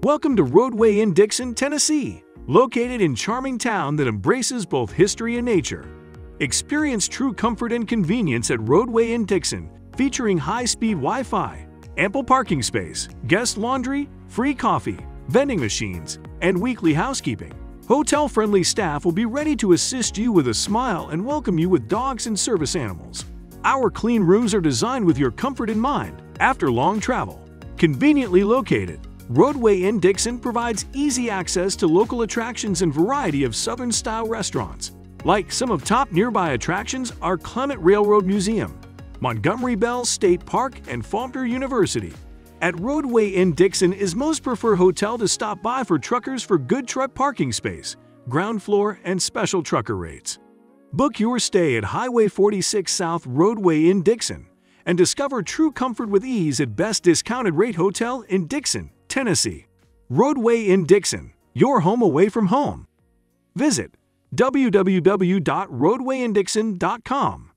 Welcome to Rodeway Inn Dickson, Tennessee, located in charming town that embraces both history and nature. Experience true comfort and convenience at Rodeway Inn Dickson, featuring high-speed Wi-Fi, ample parking space, guest laundry, free coffee, vending machines, and weekly housekeeping. Hotel-friendly staff will be ready to assist you with a smile and welcome you with dogs and service animals. Our clean rooms are designed with your comfort in mind after long travel. Conveniently located, Rodeway Inn Dickson provides easy access to local attractions and variety of Southern-style restaurants. Like some of top nearby attractions are Clement Railroad Museum, Montgomery Bell State Park, and Faulkner University. At Rodeway Inn Dickson is most preferred hotel to stop by for truckers for good truck parking space, ground floor, and special trucker rates. Book your stay at Highway 46 South Rodeway Inn Dickson and discover true comfort with ease at Best Discounted Rate Hotel in Dickson, Tennessee. Rodeway Inn Dickson, your home away from home. Visit www.rodewayindickson.com.